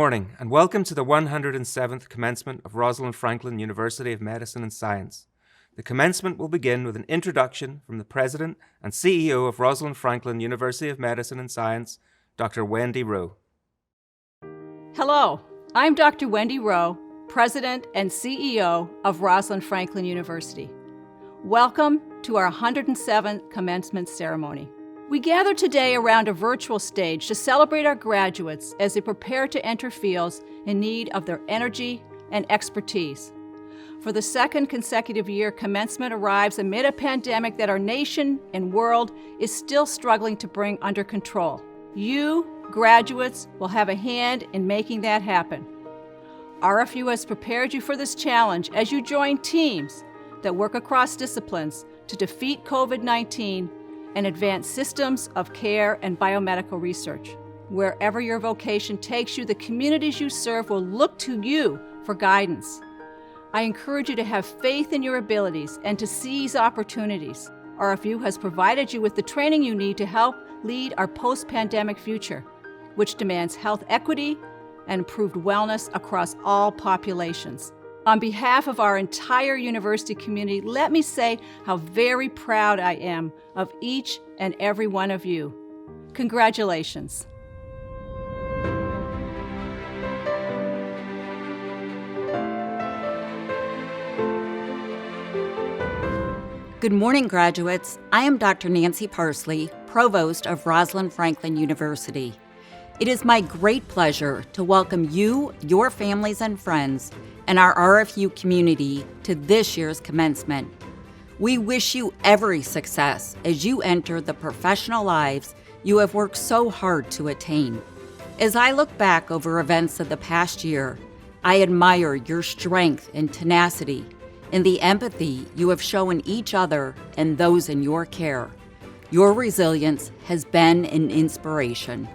morning, and welcome to the 107th commencement of Rosalind Franklin University of Medicine and Science. The commencement will begin with an introduction from the President and CEO of Rosalind Franklin University of Medicine and Science, Dr. Wendy Rowe. Hello, I'm Dr. Wendy Rowe, President and CEO of Rosalind Franklin University. Welcome to our 107th commencement ceremony. We gather today around a virtual stage to celebrate our graduates as they prepare to enter fields in need of their energy and expertise. For the second consecutive year, commencement arrives amid a pandemic that our nation and world is still struggling to bring under control. You, graduates, will have a hand in making that happen. RFU has prepared you for this challenge as you join teams that work across disciplines to defeat COVID-19 and advance systems of care and biomedical research. Wherever your vocation takes you, the communities you serve will look to you for guidance. I encourage you to have faith in your abilities and to seize opportunities. RFU has provided you with the training you need to help lead our post-pandemic future, which demands health equity and improved wellness across all populations. On behalf of our entire university community, let me say how very proud I am of each and every one of you. Congratulations. Good morning, graduates. I am Dr. Nancy Parsley, Provost of Rosalind Franklin University. It is my great pleasure to welcome you, your families and friends, and our RFU community to this year's commencement. We wish you every success as you enter the professional lives you have worked so hard to attain. As I look back over events of the past year, I admire your strength and tenacity and the empathy you have shown each other and those in your care. Your resilience has been an inspiration.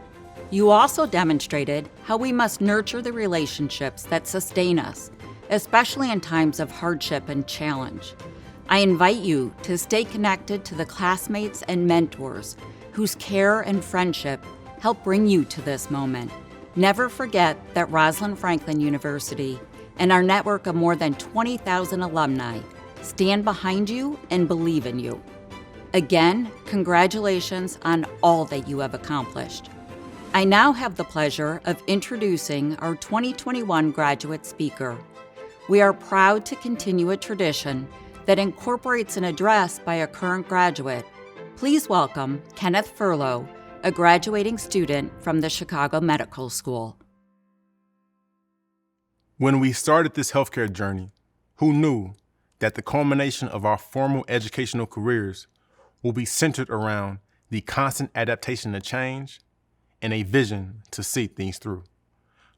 You also demonstrated how we must nurture the relationships that sustain us, especially in times of hardship and challenge. I invite you to stay connected to the classmates and mentors whose care and friendship help bring you to this moment. Never forget that Rosalind Franklin University and our network of more than 20,000 alumni stand behind you and believe in you. Again, congratulations on all that you have accomplished. I now have the pleasure of introducing our 2021 graduate speaker. We are proud to continue a tradition that incorporates an address by a current graduate. Please welcome Kenneth Furlow, a graduating student from the Chicago Medical School. When we started this healthcare journey, who knew that the culmination of our formal educational careers will be centered around the constant adaptation to change and a vision to see things through?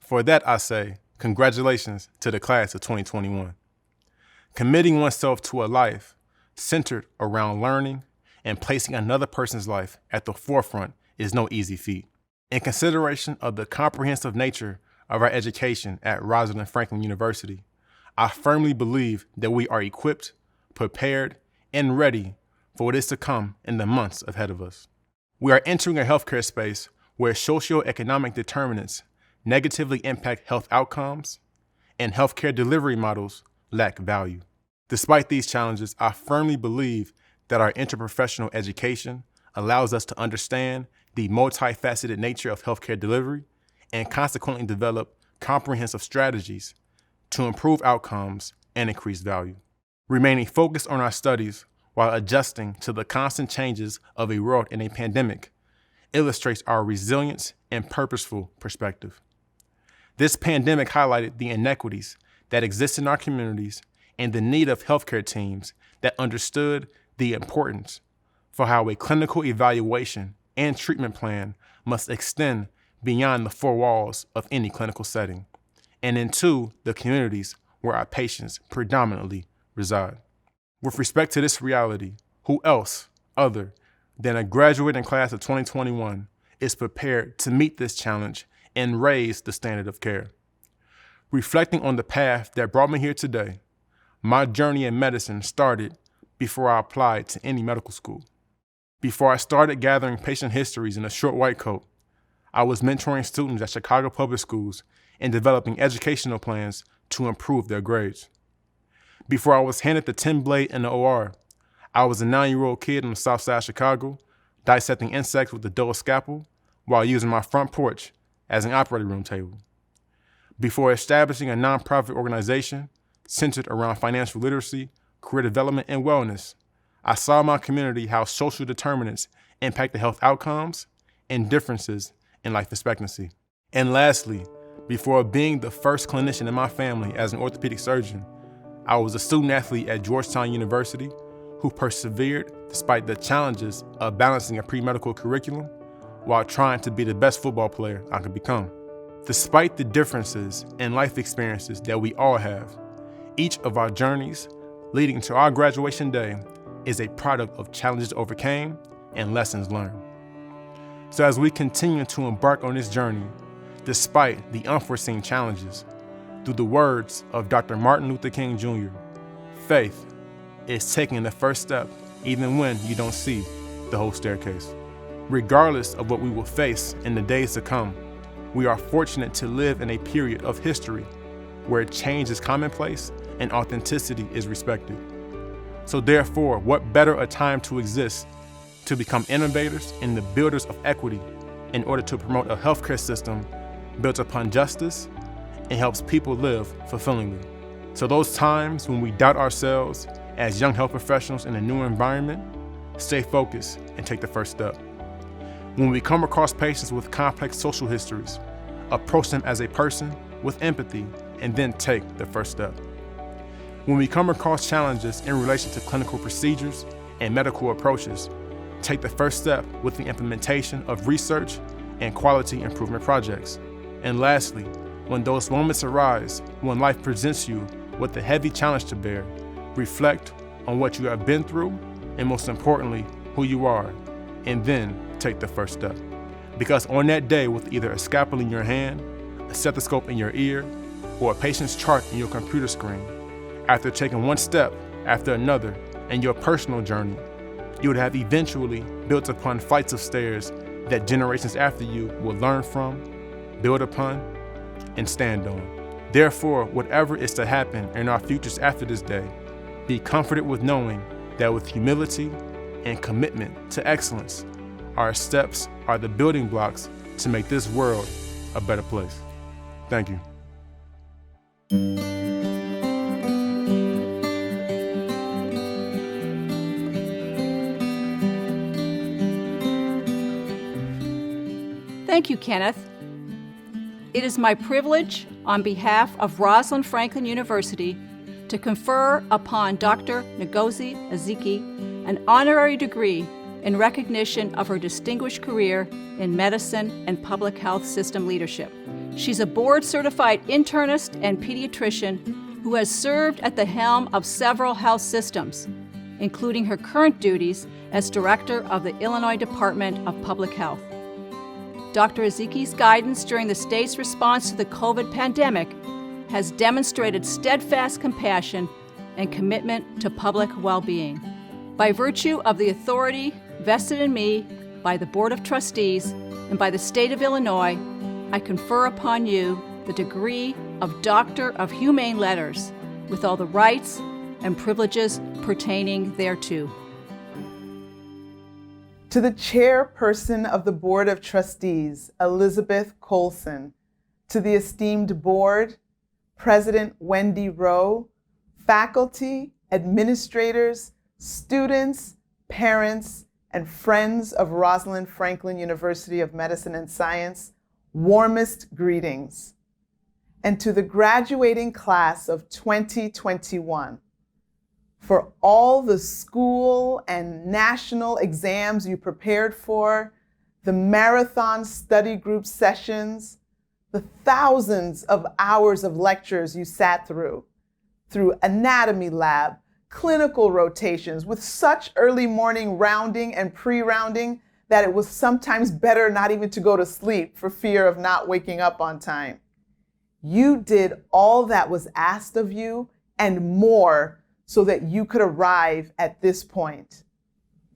For that, I say, congratulations to the class of 2021. Committing oneself to a life centered around learning and placing another person's life at the forefront is no easy feat. In consideration of the comprehensive nature of our education at Rosalind Franklin University, I firmly believe that we are equipped, prepared, and ready for what is to come in the months ahead of us. We are entering a healthcare space where socioeconomic determinants negatively impact health outcomes and healthcare delivery models lack value. Despite these challenges, I firmly believe that our interprofessional education allows us to understand the multifaceted nature of healthcare delivery and consequently develop comprehensive strategies to improve outcomes and increase value. Remaining focused on our studies while adjusting to the constant changes of a world in a pandemic illustrates our resilience and purposeful perspective. This pandemic highlighted the inequities that exist in our communities and the need of healthcare teams that understood the importance for how a clinical evaluation and treatment plan must extend beyond the four walls of any clinical setting and into the communities where our patients predominantly reside. With respect to this reality, who else other than a graduating class of 2021 is prepared to meet this challenge and raise the standard of care? Reflecting on the path that brought me here today, my journey in medicine started before I applied to any medical school. Before I started gathering patient histories in a short white coat, I was mentoring students at Chicago public schools in developing educational plans to improve their grades. Before I was handed the 10 blade in the OR, I was a 9-year-old kid on the south side of Chicago, dissecting insects with a dull scalpel while using my front porch as an operating room table. Before establishing a nonprofit organization centered around financial literacy, career development, and wellness, I saw in my community how social determinants impact the health outcomes and differences in life expectancy. And lastly, before being the first clinician in my family as an orthopedic surgeon, I was a student athlete at Georgetown University who persevered despite the challenges of balancing a pre-medical curriculum while trying to be the best football player I could become. Despite the differences in life experiences that we all have, each of our journeys leading to our graduation day is a product of challenges overcame and lessons learned. So as we continue to embark on this journey, despite the unforeseen challenges, through the words of Dr. Martin Luther King Jr., faith is taking the first step even when you don't see the whole staircase. Regardless of what we will face in the days to come, we are fortunate to live in a period of history where change is commonplace and authenticity is respected. So therefore, what better a time to exist to become innovators and the builders of equity in order to promote a healthcare system built upon justice and helps people live fulfillingly. So those times when we doubt ourselves as young health professionals in a new environment, stay focused and take the first step. When we come across patients with complex social histories, approach them as a person with empathy and then take the first step. When we come across challenges in relation to clinical procedures and medical approaches, take the first step with the implementation of research and quality improvement projects. And lastly, when those moments arise, when life presents you with a heavy challenge to bear, reflect on what you have been through and most importantly, who you are, and then take the first step. Because on that day with either a scalpel in your hand, a stethoscope in your ear, or a patient's chart in your computer screen, after taking one step after another in your personal journey, you would have eventually built upon flights of stairs that generations after you will learn from, build upon, and stand on. Therefore, whatever is to happen in our futures after this day, be comforted with knowing that with humility and commitment to excellence, our steps are the building blocks to make this world a better place. Thank you. Thank you, Kenneth. It is my privilege, on behalf of Rosalind Franklin University, to confer upon Dr. Ngozi Ezike an honorary degree in recognition of her distinguished career in medicine and public health system leadership. She's a board-certified internist and pediatrician who has served at the helm of several health systems, including her current duties as director of the Illinois Department of Public Health. Dr. Ezike's guidance during the state's response to the COVID pandemic has demonstrated steadfast compassion and commitment to public well-being. By virtue of the authority vested in me by the Board of Trustees and by the state of Illinois, I confer upon you the degree of Doctor of Humane Letters with all the rights and privileges pertaining thereto. To the chairperson of the Board of Trustees, Elizabeth Colson, to the esteemed board, President Wendy Rowe, faculty, administrators, students, parents, and friends of Rosalind Franklin University of Medicine and Science, warmest greetings. And to the graduating class of 2021, for all the school and national exams you prepared for, the marathon study group sessions, the thousands of hours of lectures you sat through anatomy lab, clinical rotations with such early morning rounding and pre-rounding that it was sometimes better not even to go to sleep for fear of not waking up on time. You did all that was asked of you and more so that you could arrive at this point.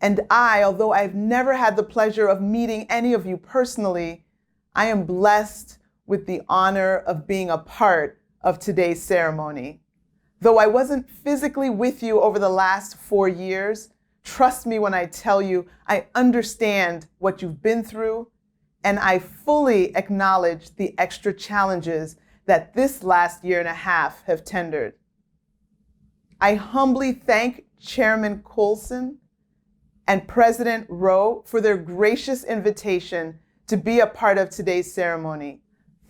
And I, although I've never had the pleasure of meeting any of you personally, I am blessed with the honor of being a part of today's ceremony. Though I wasn't physically with you over the last 4 years, trust me when I tell you I understand what you've been through, and I fully acknowledge the extra challenges that this last year and a half have tendered. I humbly thank Chairman Coulson and President Rowe for their gracious invitation to be a part of today's ceremony.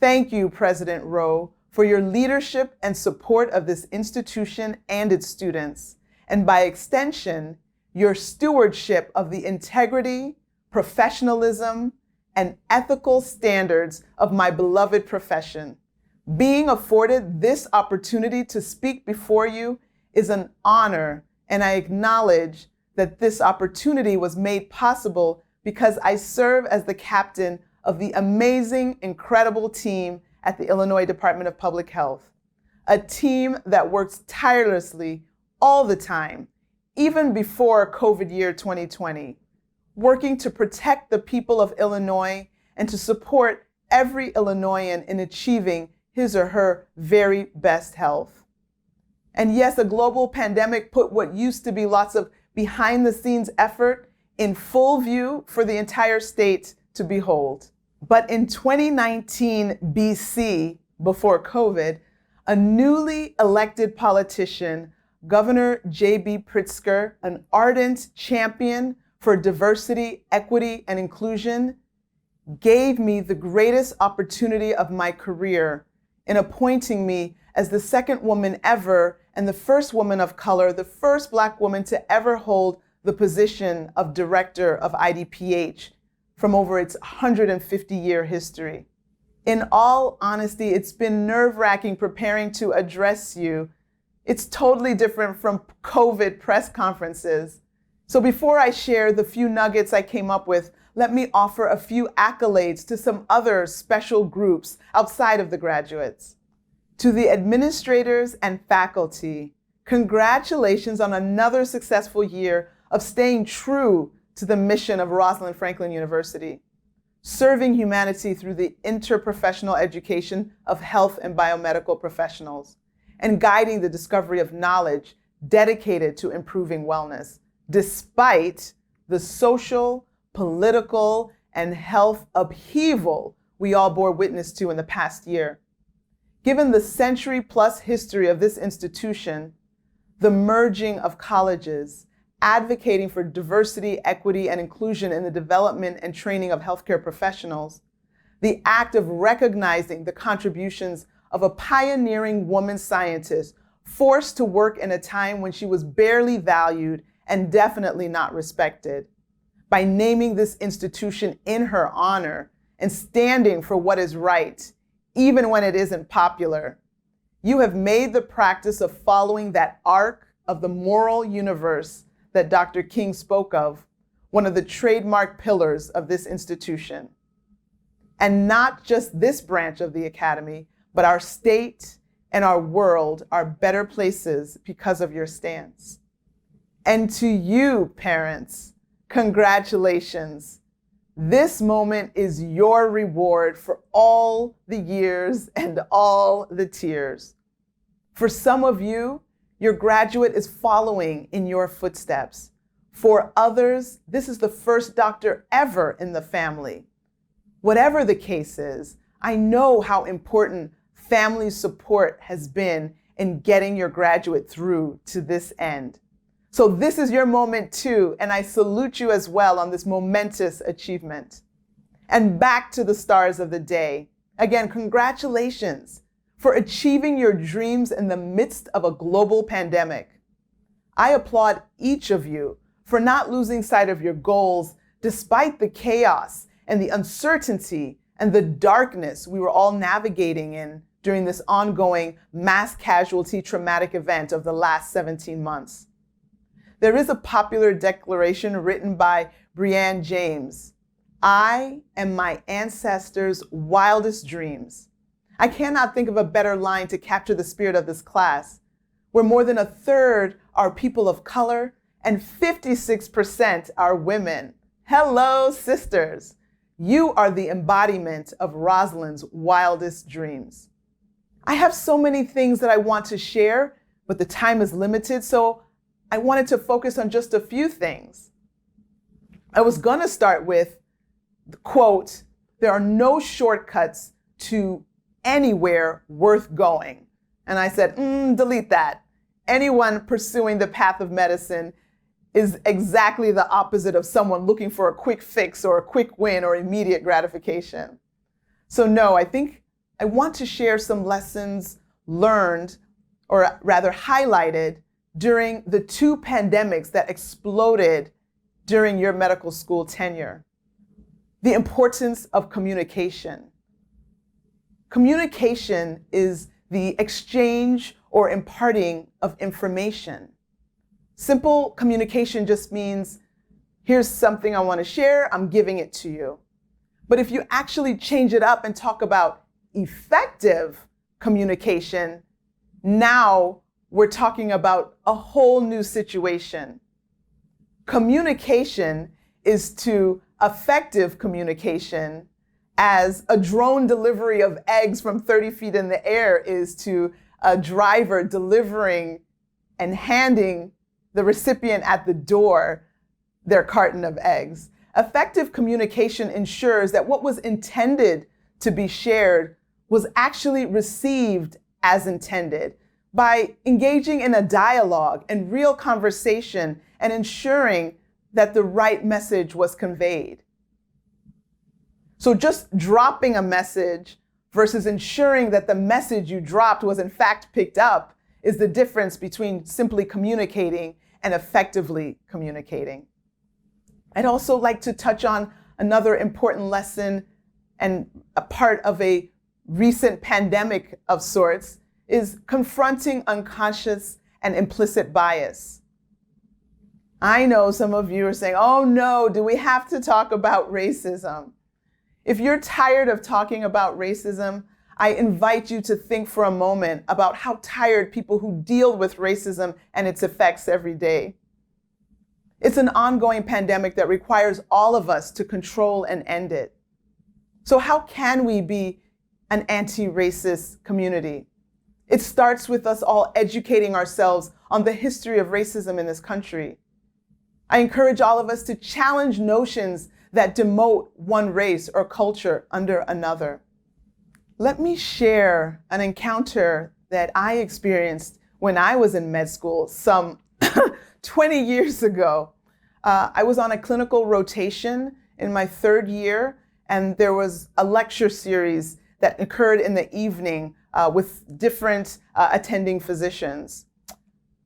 Thank you, President Rowe, for your leadership and support of this institution and its students, and by extension, your stewardship of the integrity, professionalism, and ethical standards of my beloved profession. Being afforded this opportunity to speak before you is an honor, and I acknowledge that this opportunity was made possible because I serve as the captain of the amazing, incredible team at the Illinois Department of Public Health, a team that works tirelessly all the time, even before COVID year 2020, working to protect the people of Illinois and to support every Illinoisan in achieving his or her very best health. And yes, a global pandemic put what used to be lots of behind-the-scenes effort in full view for the entire state to behold. But in 2019 BC, before COVID, a newly elected politician, Governor J.B. Pritzker, an ardent champion for diversity, equity, and inclusion, gave me the greatest opportunity of my career in appointing me as the second woman ever and the first woman of color, the first Black woman to ever hold the position of director of IDPH from over its 150-year history. In all honesty, it's been nerve-wracking preparing to address you. It's totally different from COVID press conferences. So before I share the few nuggets I came up with, let me offer a few accolades to some other special groups outside of the graduates. To the administrators and faculty, congratulations on another successful year of staying true to the mission of Rosalind Franklin University, serving humanity through the interprofessional education of health and biomedical professionals, and guiding the discovery of knowledge dedicated to improving wellness, despite the social, political, and health upheaval we all bore witness to in the past year. Given the century-plus history of this institution, the merging of colleges, advocating for diversity, equity, and inclusion in the development and training of healthcare professionals, the act of recognizing the contributions of a pioneering woman scientist forced to work in a time when she was barely valued and definitely not respected, by naming this institution in her honor and standing for what is right, even when it isn't popular. You have made the practice of following that arc of the moral universe that Dr. King spoke of one of the trademark pillars of this institution. And not just this branch of the academy, but our state and our world are better places because of your stance. And to you, parents, congratulations. This moment is your reward for all the years and all the tears. For some of you, your graduate is following in your footsteps. For others, this is the first doctor ever in the family. Whatever the case is, I know how important family support has been in getting your graduate through to this end. So this is your moment too, and I salute you as well on this momentous achievement. And back to the stars of the day. Again, congratulations for achieving your dreams in the midst of a global pandemic. I applaud each of you for not losing sight of your goals despite the chaos and the uncertainty and the darkness we were all navigating in during this ongoing mass casualty traumatic event of the last 17 months. There is a popular declaration written by Brianne James. I am my ancestors' wildest dreams. I cannot think of a better line to capture the spirit of this class, where more than a third are people of color and 56% are women. Hello, sisters. You are the embodiment of Rosalind's wildest dreams. I have so many things that I want to share, but the time is limited, so I wanted to focus on just a few things. I was going to start with the quote, "There are no shortcuts to anywhere worth going." And I said, delete that. Anyone pursuing the path of medicine is exactly the opposite of someone looking for a quick fix or a quick win or immediate gratification. So no, I think I want to share some lessons learned, or rather highlighted, during the two pandemics that exploded during your medical school tenure. The importance of communication. Communication is the exchange or imparting of information. Simple communication just means, here's something I want to share, I'm giving it to you. But if you actually change it up and talk about effective communication, now we're talking about a whole new situation. Communication is to effective communication as a drone delivery of eggs from 30 feet in the air is to a driver delivering and handing the recipient at the door their carton of eggs. Effective communication ensures that what was intended to be shared was actually received as intended by engaging in a dialogue and real conversation and ensuring that the right message was conveyed. So just dropping a message versus ensuring that the message you dropped was in fact picked up is the difference between simply communicating and effectively communicating. I'd also like to touch on another important lesson and a part of a recent pandemic of sorts is confronting unconscious and implicit bias. I know some of you are saying, oh no, do we have to talk about racism? If you're tired of talking about racism, I invite you to think for a moment about how tired people who deal with racism and its effects every day. It's an ongoing pandemic that requires all of us to control and end it. So how can we be an anti-racist community? It starts with us all educating ourselves on the history of racism in this country. I encourage all of us to challenge notions that demote one race or culture under another. Let me share an encounter that I experienced when I was in med school some 20 years ago. I was on a clinical rotation in my third year, and there was a lecture series that occurred in the evening with different attending physicians.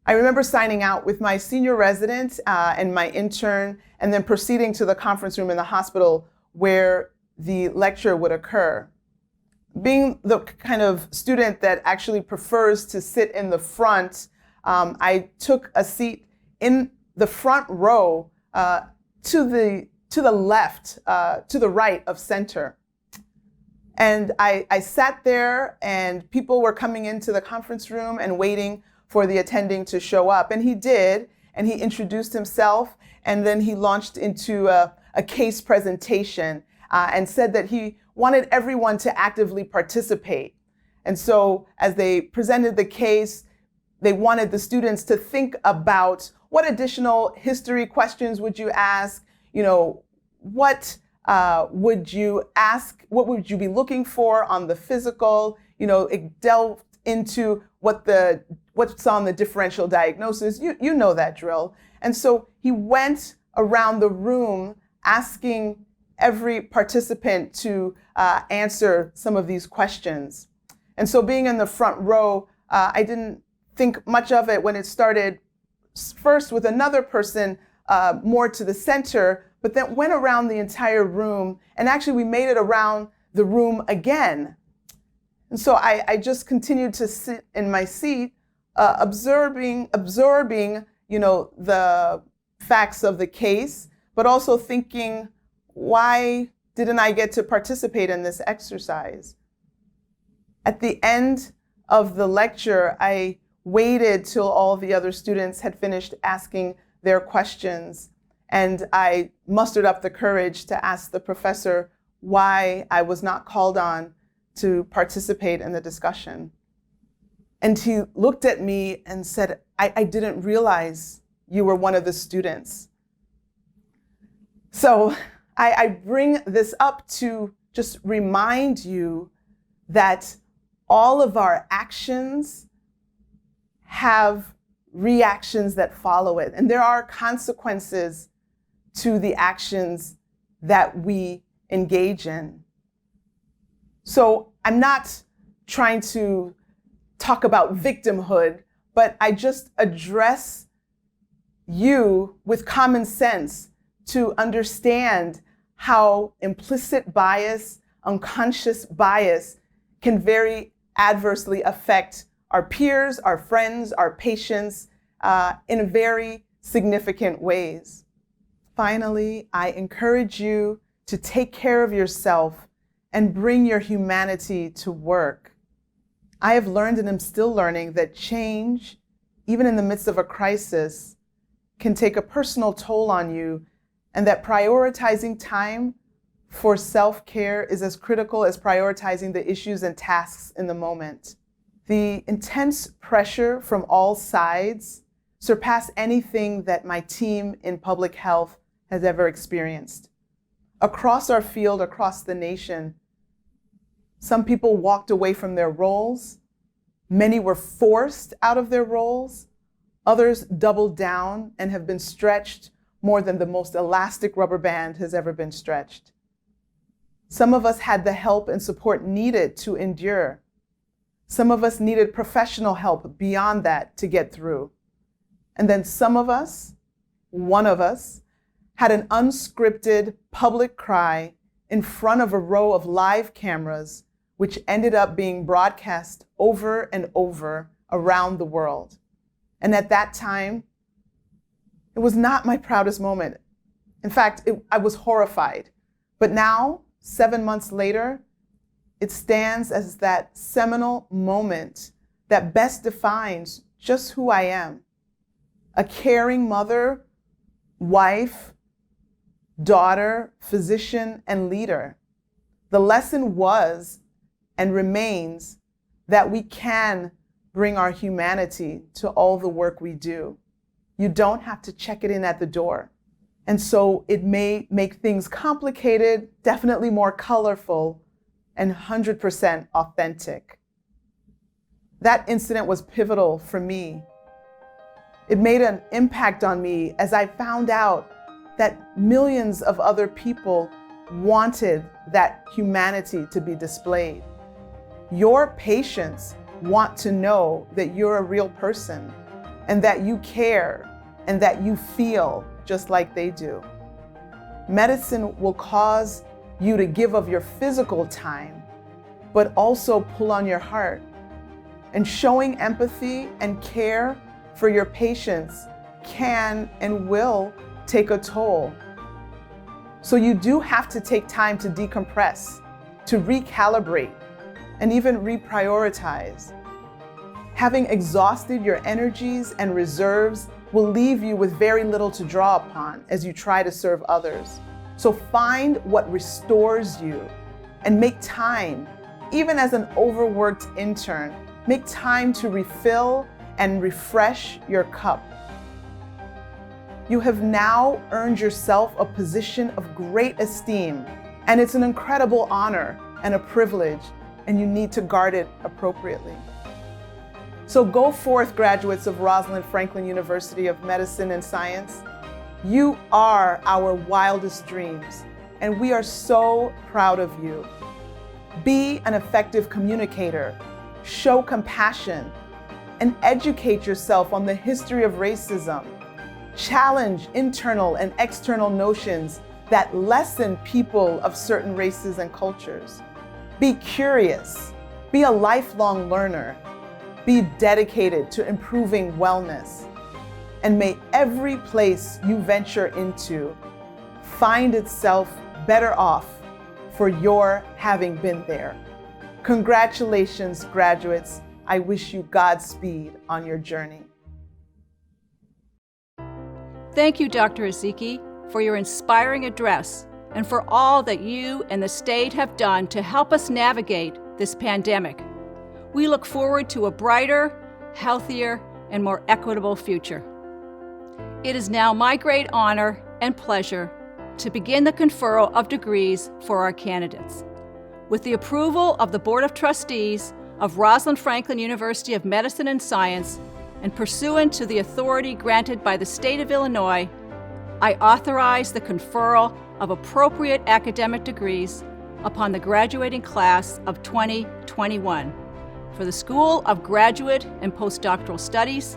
I remember signing out with my senior resident and my intern, and then proceeding to the conference room in the hospital where the lecture would occur. Being the kind of student that actually prefers to sit in the front, I took a seat in the front row to the left, to the right of center. And I sat there, and people were coming into the conference room and waiting for the attending to show up. And he did, and he introduced himself, and then he launched into a case presentation and said that he wanted everyone to actively participate. And so as they presented the case, they wanted the students to think about what additional history questions would you ask, what would you ask, what would you be looking for on the physical, it delved into what's on the differential diagnosis. You know that drill. And so he went around the room asking every participant to answer some of these questions. And so being in the front row, I didn't think much of it when it started first with another person more to the center, but then went around the entire room, and actually we made it around the room again. And so I just continued to sit in my seat, absorbing, the facts of the case, but also thinking, why didn't I get to participate in this exercise? At the end of the lecture, I waited till all the other students had finished asking their questions, and I mustered up the courage to ask the professor why I was not called on to participate in the discussion. And he looked at me and said, I didn't realize you were one of the students. So I bring this up to just remind you that all of our actions have reactions that follow it. And there are consequences to the actions that we engage in. So I'm not trying to talk about victimhood, but I just address you with common sense to understand how implicit bias, unconscious bias can very adversely affect our peers, our friends, our patients in very significant ways. Finally, I encourage you to take care of yourself and bring your humanity to work. I have learned and am still learning that change, even in the midst of a crisis, can take a personal toll on you, and that prioritizing time for self-care is as critical as prioritizing the issues and tasks in the moment. The intense pressure from all sides surpass anything that my team in public health has ever experienced. Across our field, across the nation, some people walked away from their roles. Many were forced out of their roles. Others doubled down and have been stretched more than the most elastic rubber band has ever been stretched. Some of us had the help and support needed to endure. Some of us needed professional help beyond that to get through. And then some of us, one of us, had an unscripted public cry in front of a row of live cameras, which ended up being broadcast over and over around the world. And at that time, it was not my proudest moment. In fact, I was horrified. But now, 7 months later, it stands as that seminal moment that best defines just who I am. A caring mother, wife, daughter, physician, and leader. The lesson was and remains that we can bring our humanity to all the work we do. You don't have to check it in at the door. And so it may make things complicated, definitely more colorful, and 100% authentic. That incident was pivotal for me. It made an impact on me as I found out that millions of other people wanted that humanity to be displayed. Your patients want to know that you're a real person and that you care and that you feel just like they do. Medicine will cause you to give of your physical time, but also pull on your heart. And showing empathy and care for your patients can and will take a toll. So you do have to take time to decompress, to recalibrate, and even reprioritize. Having exhausted your energies and reserves will leave you with very little to draw upon as you try to serve others. So find what restores you and make time, even as an overworked intern, make time to refill and refresh your cup. You have now earned yourself a position of great esteem, and it's an incredible honor and a privilege, and you need to guard it appropriately. So go forth, graduates of Rosalind Franklin University of Medicine and Science. You are our wildest dreams, and we are so proud of you. Be an effective communicator, show compassion, and educate yourself on the history of racism. Challenge internal and external notions that lessen people of certain races and cultures. Be curious, be a lifelong learner, be dedicated to improving wellness, and may every place you venture into find itself better off for your having been there. Congratulations, graduates. I wish you Godspeed on your journey. Thank you, Dr. Ezeki, for your inspiring address and for all that you and the state have done to help us navigate this pandemic. We look forward to a brighter, healthier, and more equitable future. It is now my great honor and pleasure to begin the conferral of degrees for our candidates. With the approval of the Board of Trustees of Rosalind Franklin University of Medicine and Science, and pursuant to the authority granted by the state of Illinois, I authorize the conferral of appropriate academic degrees upon the graduating class of 2021 for the School of Graduate and Postdoctoral Studies,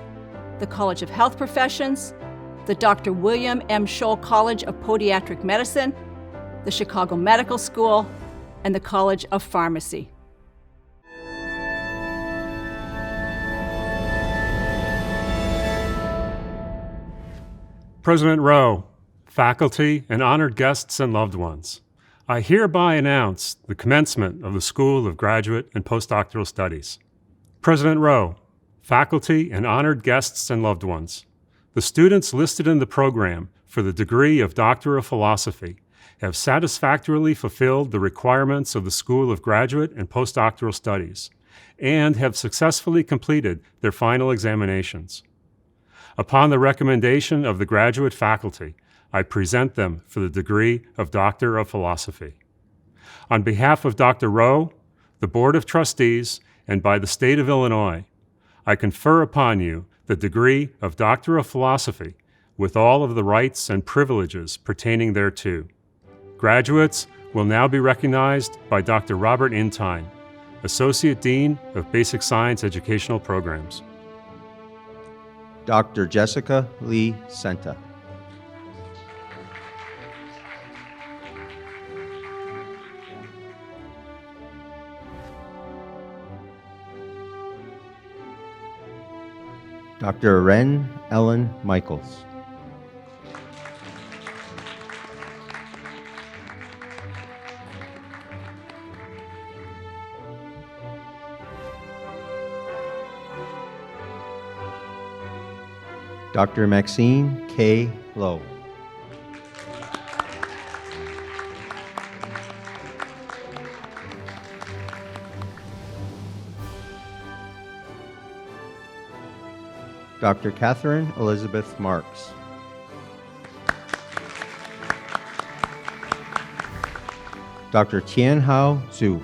the College of Health Professions, the Dr. William M. Scholl College of Podiatric Medicine, the Chicago Medical School, and the College of Pharmacy. President Rowe, faculty, and honored guests and loved ones, I hereby announce the commencement of the School of Graduate and Postdoctoral Studies. President Rowe, faculty, and honored guests and loved ones, the students listed in the program for the degree of Doctor of Philosophy have satisfactorily fulfilled the requirements of the School of Graduate and Postdoctoral Studies and have successfully completed their final examinations. Upon the recommendation of the graduate faculty, I present them for the degree of Doctor of Philosophy. On behalf of Dr. Rowe, the Board of Trustees, and by the State of Illinois, I confer upon you the degree of Doctor of Philosophy with all of the rights and privileges pertaining thereto. Graduates will now be recognized by Dr. Robert Intine, Associate Dean of Basic Science Educational Programs. Dr. Jessica Lee Senta. Dr. Ren Ellen Michaels. Dr. Maxine K. Lowe. Dr. Catherine Elizabeth Marks. Dr. Tianhao Zhu.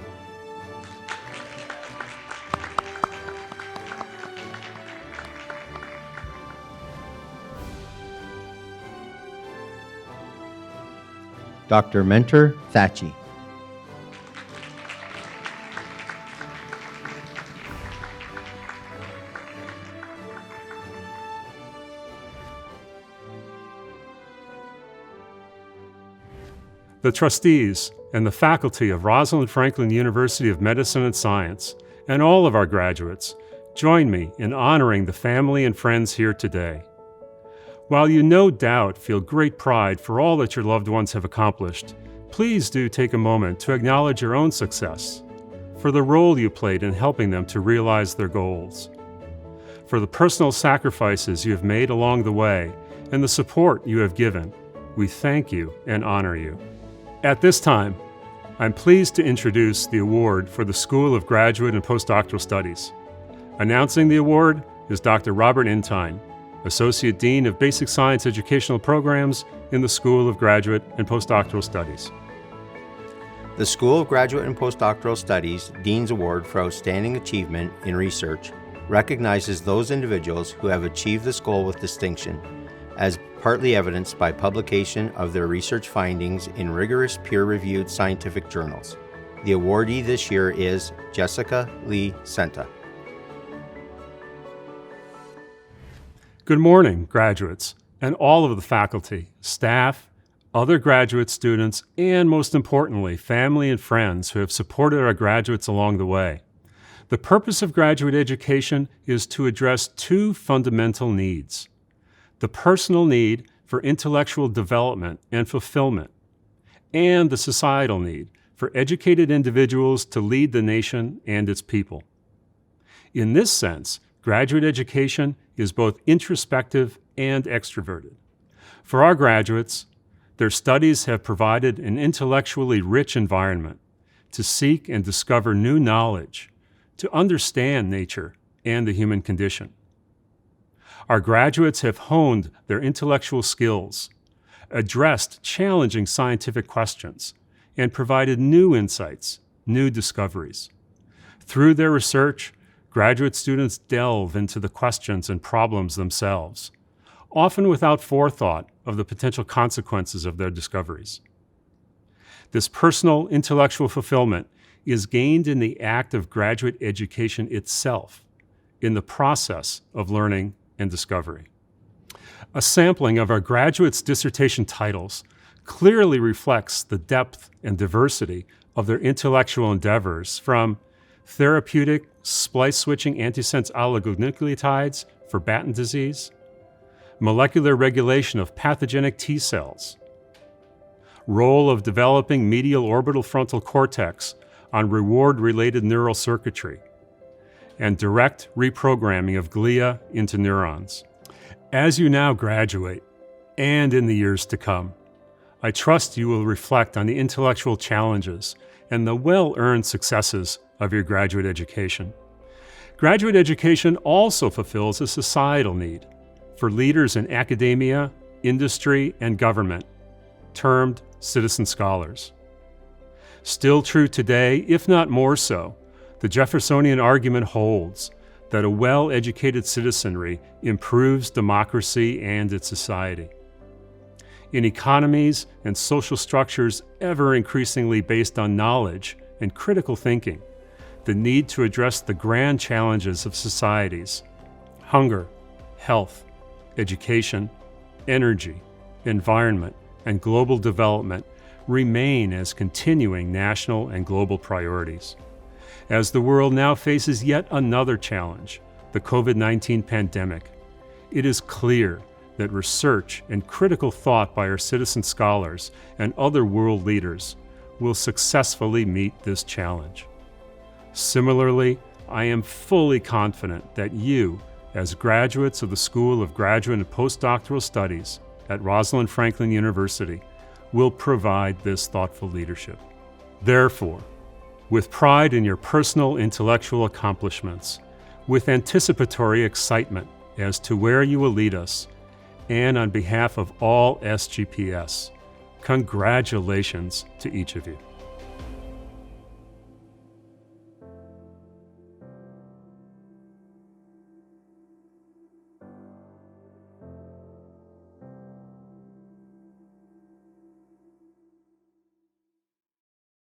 Dr. Mentor Thatchy. The trustees and the faculty of Rosalind Franklin University of Medicine and Science, and all of our graduates, join me in honoring the family and friends here today. While you no doubt feel great pride for all that your loved ones have accomplished, please do take a moment to acknowledge your own success, for the role you played in helping them to realize their goals, for the personal sacrifices you have made along the way, and the support you have given. We thank you and honor you. At this time, I'm pleased to introduce the award for the School of Graduate and Postdoctoral Studies. Announcing the award is Dr. Robert Intine, Associate Dean of Basic Science Educational Programs in the School of Graduate and Postdoctoral Studies. The School of Graduate and Postdoctoral Studies Dean's Award for Outstanding Achievement in Research recognizes those individuals who have achieved this goal with distinction, as partly evidenced by publication of their research findings in rigorous peer-reviewed scientific journals. The awardee this year is Jessica Lee Senta. Good morning, graduates, and all of the faculty, staff, other graduate students, and most importantly, family and friends who have supported our graduates along the way. The purpose of graduate education is to address two fundamental needs: the personal need for intellectual development and fulfillment, and the societal need for educated individuals to lead the nation and its people. In this sense, graduate education is both introspective and extroverted. For our graduates, Their studies have provided an intellectually rich environment to seek and discover new knowledge, to understand nature and the human condition. Our graduates have honed their intellectual skills, addressed challenging scientific questions, and provided new insights, new discoveries. Through their research, graduate students delve into the questions and problems themselves, often without forethought of the potential consequences of their discoveries. This personal intellectual fulfillment is gained in the act of graduate education itself, in the process of learning and discovery. A sampling of our graduates' dissertation titles clearly reflects the depth and diversity of their intellectual endeavors, from therapeutic splice-switching antisense oligonucleotides for Batten disease, molecular regulation of pathogenic T cells, role of developing medial orbital frontal cortex on reward-related neural circuitry, and direct reprogramming of glia into neurons. As you now graduate, and in the years to come, I trust you will reflect on the intellectual challenges and the well-earned successes of your graduate education. Graduate education also fulfills a societal need for leaders in academia, industry, and government, termed citizen scholars. Still true today, if not more so, the Jeffersonian argument holds that a well-educated citizenry improves democracy and its society. In economies and social structures ever increasingly based on knowledge and critical thinking, the need to address the grand challenges of societies, hunger, health, education, energy, environment, and global development remain as continuing national and global priorities. As the world now faces yet another challenge, the COVID-19 pandemic, it is clear that research and critical thought by our citizen scholars and other world leaders will successfully meet this challenge. Similarly, I am fully confident that you, as graduates of the School of Graduate and Postdoctoral Studies at Rosalind Franklin University, will provide this thoughtful leadership. Therefore, with pride in your personal intellectual accomplishments, with anticipatory excitement as to where you will lead us, and on behalf of all SGPS, congratulations to each of you.